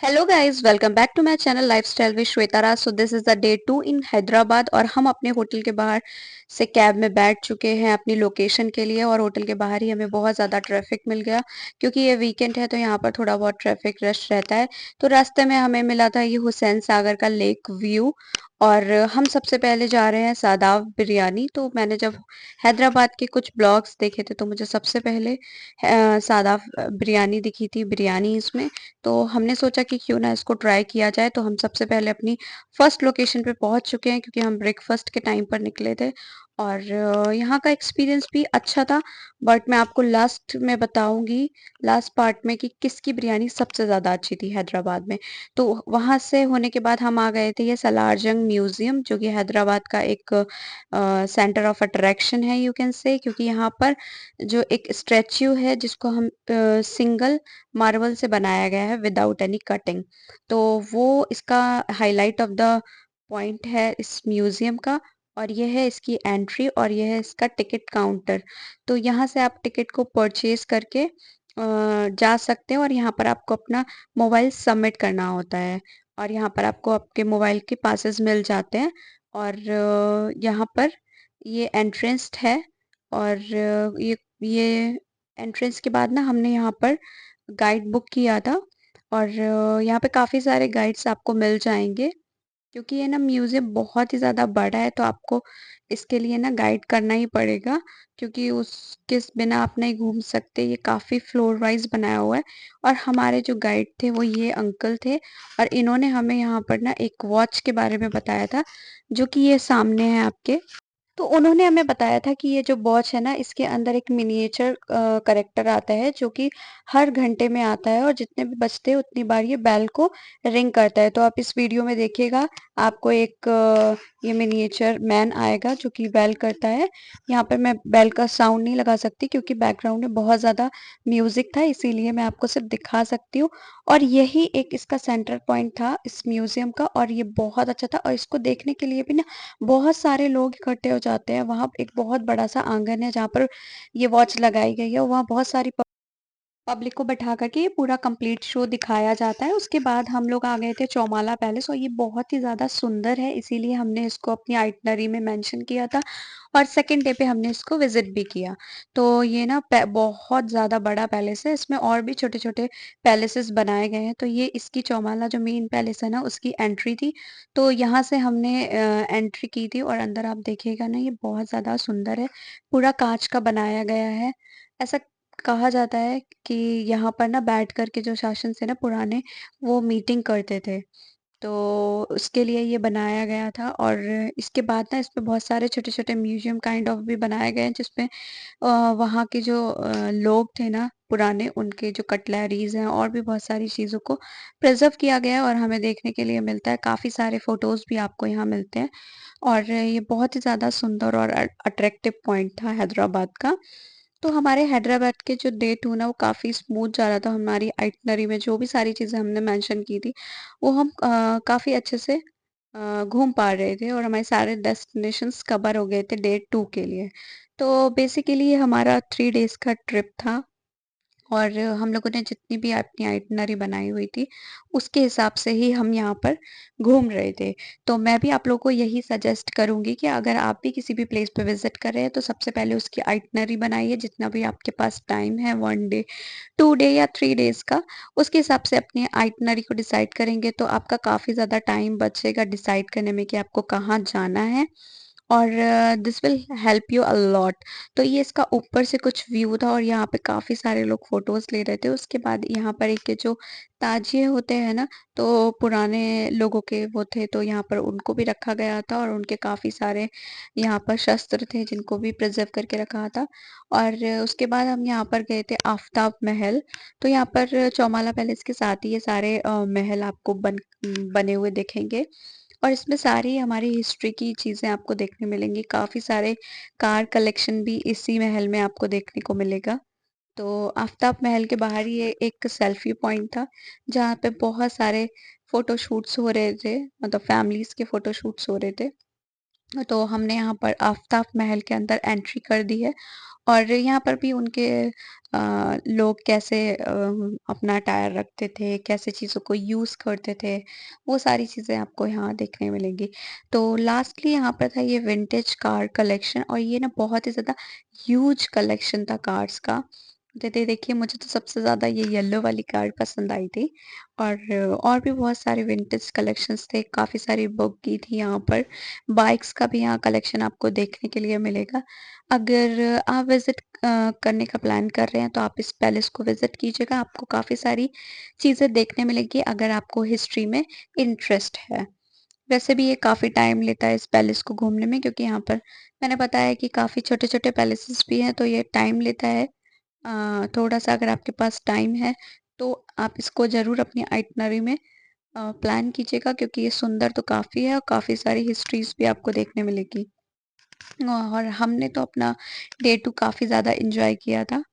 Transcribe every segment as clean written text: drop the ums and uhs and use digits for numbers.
Hello guys, welcome back to my channel lifestyle with Shweta Raj. So this is the day 2 in Hyderabad और हम अपने hotel के बाहर से कैब में बैठ चुके हैं अपनी लोकेशन के लिए। और होटल के बाहर ही हमें बहुत ज़्यादा ट्रैफिक मिल गया क्योंकि ये वीकेंड है तो यहाँ पर थोड़ा बहुत ट्रैफिक रश रहता है। तो रास्ते में हमें मिला था ये हुसैन सागर का लेक व्यू। और हम सबसे पहले जा रहे हैं सादाब बिरयानी। तो मैंने जब हैदराबाद के कुछ ब्लॉग्स देखे थे तो मुझे सबसे पहले सादाब बिरयानी दिखी थी, बिरयानी इसमें। तो हमने सोचा कि क्यों ना इसको ट्राई किया जाए। तो हम सबसे पहले अपनी फर्स्ट लोकेशन पे पहुंच चुके हैं क्योंकि हम ब्रेकफास्ट के टाइम पर निकले थे। और यहाँ का एक्सपीरियंस भी अच्छा था। बट मैं आपको लास्ट में बताऊंगी, लास्ट पार्ट में, कि किसकी बिरयानी सबसे ज़्यादा अच्छी थी हैदराबाद में। तो वहाँ से होने के बाद हम आ गए थे ये सलारजंग म्यूज़ियम, जो कि हैदराबाद का एक सेंटर ऑफ अट्रैक्शन है, यू कैन से। क्योंकि यहाँ पर जो एक स्टैच्यू है जिसको हम सिंगल मार्बल से बनाया गया है विदाउट एनी कटिंग। तो वो इसका हाईलाइट ऑफ द पॉइंट है इस म्यूजियम का। और यह है इसकी एंट्री और यह है इसका टिकट काउंटर। तो यहाँ से आप टिकट को परचेज करके जा सकते हैं। और यहाँ पर आपको अपना मोबाइल सबमिट करना होता है और यहाँ पर आपको आपके मोबाइल के पासेस मिल जाते हैं। और यहाँ पर ये एंट्रेंस है। और ये एंट्रेंस के बाद ना हमने यहाँ पर गाइड बुक किया था। और यहाँ पे काफ़ी सारे गाइड्स आपको मिल जाएंगे क्योंकि ये ना म्यूज़ियम बहुत ही ज़्यादा बड़ा है। तो आपको इसके लिए ना गाइड करना ही पड़ेगा क्योंकि उसके बिना आप नहीं घूम सकते। ये काफ़ी फ्लोर वाइज बनाया हुआ है। और हमारे जो गाइड थे वो ये अंकल थे। और इन्होंने हमें यहाँ पर ना एक वॉच के बारे में बताया था, जो कि ये सामने है आपके। तो उन्होंने हमें बताया था कि ये जो वॉच है ना, इसके अंदर एक मिनिएचर करेक्टर आता है जो कि हर घंटे में आता है और जितने भी बजते हैं उतनी बार ये बेल को रिंग करता है। तो आप इस वीडियो में देखिएगा, आपको एक ये मिनिएचर मैन आएगा जो कि बेल करता है। यहाँ पर मैं बेल का साउंड नहीं लगा सकती क्योंकि बैकग्राउंड में बहुत ज़्यादा म्यूजिक था, इसीलिए मैं आपको सिर्फ दिखा सकती हूँ। और यही एक इसका सेंटर पॉइंट था इस म्यूजियम का और ये बहुत अच्छा था। और इसको देखने के लिए भी ना बहुत सारे लोग इकट्ठे हो जाते हैं। वहाँ एक बहुत बड़ा सा आंगन है जहाँ पर ये वॉच लगाई गई है। वहाँ बहुत सारी पब्लिक को बैठा करके ये पूरा कंप्लीट शो दिखाया जाता है। उसके बाद हम लोग आ गए थे चौमाला पैलेस और ये बहुत ही ज़्यादा सुंदर है, इसीलिए हमने इसको अपनी आइटनरी में मेंशन किया था। और सेकंड डे पे हमने इसको विजिट भी किया। तो ये ना बहुत ज़्यादा बड़ा पैलेस है, इसमें और भी छोटे छोटे पैलेसेस बनाए गए हैं। तो ये इसकी चौमाला जो मेन पैलेस है ना, उसकी एंट्री थी। तो यहाँ से हमने एंट्री की थी और अंदर आप देखिएगा ना, ये बहुत ज़्यादा सुंदर है, पूरा कांच का बनाया गया है। ऐसा कहा जाता है कि यहाँ पर ना बैठ कर के जो शासन से ना पुराने वो मीटिंग करते थे, तो उसके लिए ये बनाया गया था। और इसके बाद ना इसमें बहुत सारे छोटे छोटे म्यूजियम काइंड ऑफ भी बनाए गए हैं जिसमें वहाँ के जो लोग थे ना पुराने, उनके जो कटलरीज हैं और भी बहुत सारी चीज़ों को प्रिजर्व किया गया है और हमें देखने के लिए मिलता है। काफ़ी सारे फोटोज़ भी आपको यहाँ मिलते हैं। और ये बहुत ही ज़्यादा सुंदर और अट्रैक्टिव पॉइंट था हैदराबाद का। तो हमारे हैदराबाद के जो डे 2 ना, वो काफ़ी स्मूथ जा रहा था। हमारी आइटनरी में जो भी सारी चीज़ें हमने मेंशन की थी वो हम काफ़ी अच्छे से घूम पा रहे थे और हमारे सारे डेस्टिनेशंस कवर हो गए थे डे 2 के लिए। तो बेसिकली ये हमारा 3 डेज़ का ट्रिप था। और हम लोगों ने जितनी भी अपनी आइटनरी बनाई हुई थी उसके हिसाब से ही हम यहाँ पर घूम रहे थे। तो मैं भी आप लोगों को यही सजेस्ट करूँगी कि अगर आप भी किसी भी प्लेस पे विजिट कर रहे हैं तो सबसे पहले उसकी आइटनरी बनाइए, जितना भी आपके पास टाइम है, 1 डे, 2 डे या 3 डेज़ का। उसके हिसाब से अपनी आइटनरी को डिसाइड करेंगे तो आपका काफ़ी ज़्यादा टाइम बचेगा डिसाइड करने में कि आपको कहाँ जाना है। और this will help you a lot. तो ये इसका ऊपर से कुछ व्यू था और यहाँ पे काफ़ी सारे लोग फ़ोटोज़ ले रहे थे। उसके बाद यहाँ पर एक ये जो ताजिए होते हैं ना, तो पुराने लोगों के वो थे, तो यहाँ पर उनको भी रखा गया था और उनके काफ़ी सारे यहाँ पर शस्त्र थे जिनको भी प्रिजर्व करके रखा था। और उसके बाद हम यहाँ पर गए थे आफ़ताब महल। तो यहाँ पर चौमाला पैलेस के साथ ही ये सारे महल आपको बने हुए दिखेंगे। और इसमें सारी हमारी हिस्ट्री की चीज़ें आपको देखने मिलेंगी। काफ़ी सारे कार कलेक्शन भी इसी महल में आपको देखने को मिलेगा। तो आफ़ताब महल के बाहर ही ये एक सेल्फी पॉइंट था जहाँ पे बहुत सारे फ़ोटो शूट्स हो रहे थे, मतलब फैमिलीज़ के फ़ोटो शूट्स हो रहे थे। तो हमने यहाँ पर आफ़ताब महल के अंदर एंट्री कर दी है। और यहाँ पर भी उनके लोग कैसे अपना अटायर रखते थे, कैसे चीज़ों को यूज़ करते थे, वो सारी चीज़ें आपको यहाँ देखने मिलेंगी। तो लास्टली यहाँ पर था ये विंटेज कार कलेक्शन, और ये ना बहुत ही ज़्यादा ह्यूज कलेक्शन था कार्स का। देखिए, मुझे तो सबसे ज़्यादा ये येलो वाली कार पसंद आई थी, और भी बहुत सारे विंटेज कलेक्शंस थे, काफ़ी सारी बग्गी थी यहाँ पर। बाइक्स का भी यहाँ कलेक्शन आपको देखने के लिए मिलेगा। अगर आप विज़िट करने का प्लान कर रहे हैं तो आप इस पैलेस को विज़िट कीजिएगा, आपको काफ़ी सारी चीज़ें देखने मिलेंगी अगर आपको हिस्ट्री में इंटरेस्ट है। वैसे भी ये काफ़ी टाइम लेता है इस पैलेस को घूमने में, क्योंकि यहाँ पर मैंने बताया कि काफ़ी छोटे-छोटे पैलेसेस भी हैं, तो ये टाइम लेता है। थोड़ा-सा अगर आपके पास टाइम है तो आप इसको ज़रूर अपनी आइटनरी में प्लान कीजिएगा, क्योंकि ये सुंदर तो काफ़ी है और काफ़ी सारी हिस्ट्रीज़ भी आपको देखने मिलेगी। और हमने तो अपना डे 2 काफ़ी ज़्यादा एन्जॉय किया था।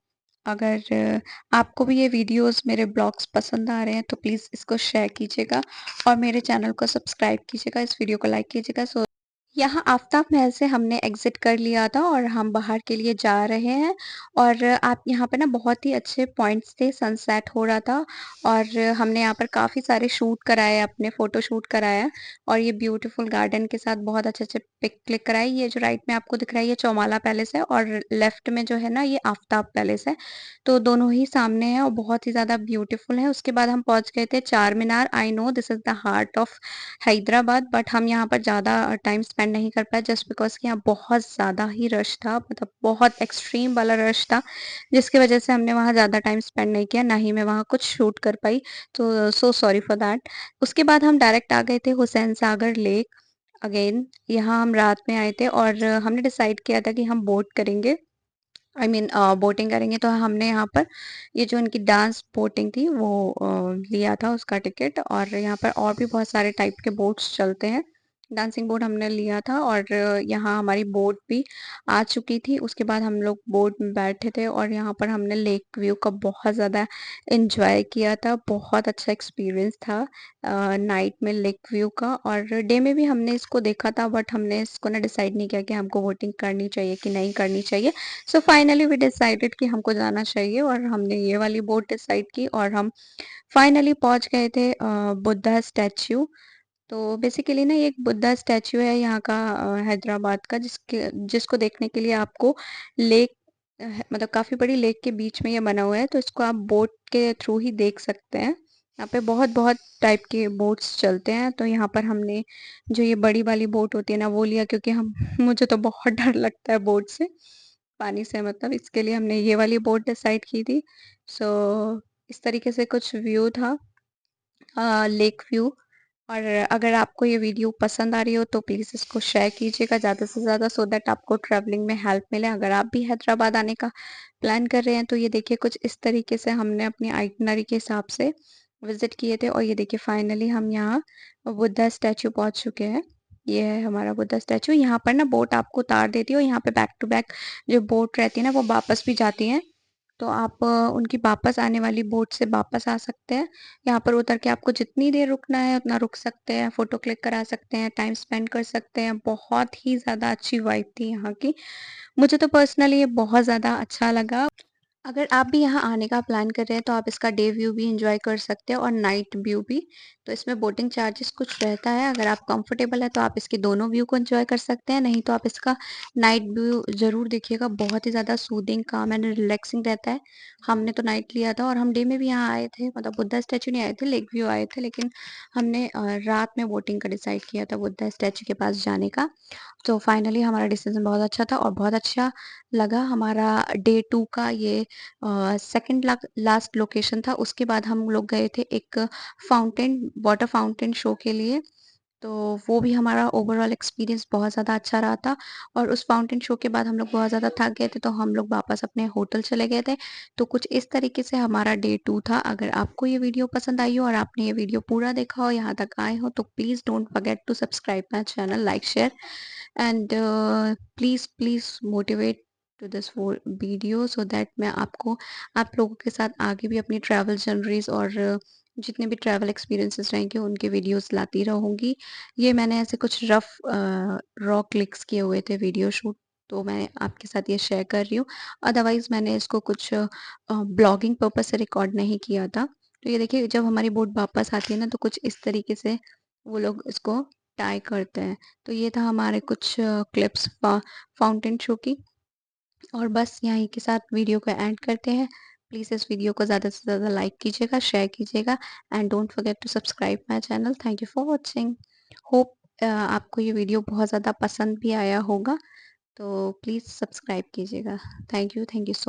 अगर आपको भी ये वीडियोज़, मेरे ब्लॉग्स पसंद आ रहे हैं तो प्लीज़ इसको शेयर कीजिएगा और मेरे चैनल को सब्सक्राइब कीजिएगा, इस वीडियो को लाइक कीजिएगा। यहाँ आफ्ताब महल से हमने एग्ज़िट कर लिया था और हम बाहर के लिए जा रहे हैं, और आप यहाँ पे ना बहुत ही अच्छे पॉइंट्स थे, सनसेट हो रहा था, और हमने यहाँ पर काफ़ी सारे शूट कराए, अपने फ़ोटो शूट कराया, और ये ब्यूटीफुल गार्डन के साथ बहुत अच्छे-अच्छे पिक क्लिक कराई। ये जो राइट में आपको दिख रहा है ये चौमाला पैलेस है, और लेफ्ट में जो है ना ये आफ्ताब पैलेस है। तो दोनों ही सामने हैं और बहुत ही ज़्यादा ब्यूटीफुल है। उसके बाद हम पहुँच गए थे Charminar. I know this is the heart of Hyderabad, but हम यहाँ पर ज़्यादा टाइम स्पेंड नहीं कर पाए, जस्ट बिकॉज़ कि यहाँ बहुत ज़्यादा ही रश था, मतलब बहुत एक्सट्रीम वाला रश था, जिसकी वजह से हमने वहाँ ज़्यादा टाइम स्पेंड नहीं किया, ना ही मैं वहाँ कुछ शूट कर पाई, तो सो सॉरी फॉर दैट। उसके बाद हम डायरेक्ट आ गए थे हुसैन सागर लेक। अगेन यहाँ हम रात में आए थे और हमने डिसाइड किया था कि हम बोट करेंगे, आई मीन बोटिंग करेंगे, तो हमने यहाँ पर ये जो इनकी डांस बोटिंग थी वो लिया था उसका टिकट, और यहाँ पर और भी बहुत सारे टाइप के बोट्स चलते हैं। डांसिंग बोट हमने लिया था, और यहाँ हमारी बोट भी आ चुकी थी। उसके बाद हम लोग बोट में बैठे थे और यहाँ पर हमने लेक व्यू का बहुत ज़्यादा एंजॉय किया था। बहुत अच्छा एक्सपीरियंस था नाइट में लेक व्यू का, और डे में भी हमने इसको देखा था, बट हमने इसको ना डिसाइड नहीं किया कि हमको बोटिंग करनी चाहिए कि नहीं करनी चाहिए। सो फाइनली वी डिसाइडेड कि हमको जाना चाहिए, और हमने ये वाली बोट डिसाइड की, और हम फाइनली पहुंच गए थे बुद्धा स्टैच्यू। तो बेसिकली ना ये एक बुद्धा स्टैच्यू है यहाँ का, हैदराबाद का, जिसको देखने के लिए आपको लेक, मतलब काफ़ी बड़ी लेक के बीच में ये बना हुआ है, तो इसको आप बोट के थ्रू ही देख सकते हैं। यहाँ पे बहुत बहुत टाइप के बोट्स चलते हैं, तो यहाँ पर हमने जो ये बड़ी वाली बोट होती है ना वो लिया, क्योंकि हम मुझे तो बहुत डर लगता है बोट से, पानी से, मतलब इसके लिए हमने ये वाली बोट डिसाइड की थी। सो इस तरीके से कुछ व्यू था, लेक व्यू। और अगर आपको ये वीडियो पसंद आ रही हो तो प्लीज़ इसको शेयर कीजिएगा ज़्यादा से ज़्यादा, सो दैट आपको ट्रैवलिंग में हेल्प मिले। अगर आप भी हैदराबाद आने का प्लान कर रहे हैं तो ये देखिए कुछ इस तरीके से हमने अपनी आइटनरी के हिसाब से विजिट किए थे, और ये देखिए फाइनली हम यहाँ बुद्धा स्टैचू पहुँच चुके हैं। ये है हमारा बुद्धा स्टैचू। यहाँ पर ना बोट आपको उतार देती है, और यहाँ पे बैक टू बैक जो बोट रहती है ना वो वापस भी जाती हैं, तो आप उनकी वापस आने वाली बोट से वापस आ सकते हैं। यहाँ पर उतर के आपको जितनी देर रुकना है उतना रुक सकते हैं, फ़ोटो क्लिक करा सकते हैं, टाइम स्पेंड कर सकते हैं। बहुत ही ज़्यादा अच्छी वाइब थी यहाँ की। मुझे तो पर्सनली ये बहुत ज़्यादा अच्छा लगा। अगर आप भी यहाँ आने का प्लान कर रहे हैं तो आप इसका डे व्यू भी एंजॉय कर सकते हैं और नाइट व्यू भी। तो इसमें बोटिंग चार्जेस कुछ रहता है, अगर आप कंफर्टेबल है तो आप इसके दोनों व्यू को एंजॉय कर सकते हैं, नहीं तो आप इसका नाइट व्यू ज़रूर देखिएगा। बहुत ही ज़्यादा सूदिंग, काम एंड रिलैक्सिंग रहता है। हमने तो नाइट लिया था, और हम डे में भी यहाँ आए थे, मतलब बुद्धा स्टैचू नहीं आए थे, लेक व्यू आए थे, लेकिन हमने रात में बोटिंग का डिसाइड किया था बुद्धा स्टैचू के पास जाने का। तो फाइनली हमारा डिसीजन बहुत अच्छा था और बहुत अच्छा लगा। हमारा डे 2 का ये सेकंड लास्ट लोकेशन था। उसके बाद हम लोग गए थे एक फाउंटेन, वाटर फाउंटेन शो के लिए। तो वो भी हमारा ओवरऑल एक्सपीरियंस बहुत ज़्यादा अच्छा रहा था, और उस फाउंटेन शो के बाद हम लोग बहुत ज़्यादा थक गए थे, तो हम लोग वापस अपने होटल चले गए थे। तो कुछ इस तरीके से हमारा डे 2 था। अगर आपको ये वीडियो पसंद आई हो और आपने ये वीडियो पूरा देखा हो, यहाँ तक आए हो, तो please don't forget to subscribe my channel, like, share, and please motivate to this video, so that मैं आपको, आप लोगों के साथ आगे भी अपनी ट्रैवल जर्नीज़ और जितने भी ट्रैवल एक्सपीरियंसेस रहेंगे उनके वीडियोस लाती रहूँगी। ये मैंने ऐसे कुछ रफ़ रॉ क्लिक्स किए हुए थे वीडियो शूट। तो मैं आपके साथ ये शेयर कर रही हूँ। अदरवाइज़ मैंने इसको कुछ ब्लॉगिंग पर्पज़ से रिकॉर्ड नहीं किया था। तो ये देखिए जब हमारी बोट वापस आती है ना तो कुछ इस तरीके से वो लोग इसको टाई करते हैं। तो ये था हमारे कुछ क्लिप्स फाउंटेन शो की। और बस यहीं के साथ वीडियो को एंड करते हैं। प्लीज़ इस वीडियो को ज़्यादा से ज़्यादा लाइक कीजिएगा, शेयर कीजिएगा and don't forget to subscribe my channel. Thank you for watching. Hope आपको ये वीडियो बहुत ज़्यादा पसंद भी आया होगा। तो प्लीज़ सब्सक्राइब कीजिएगा। Thank you so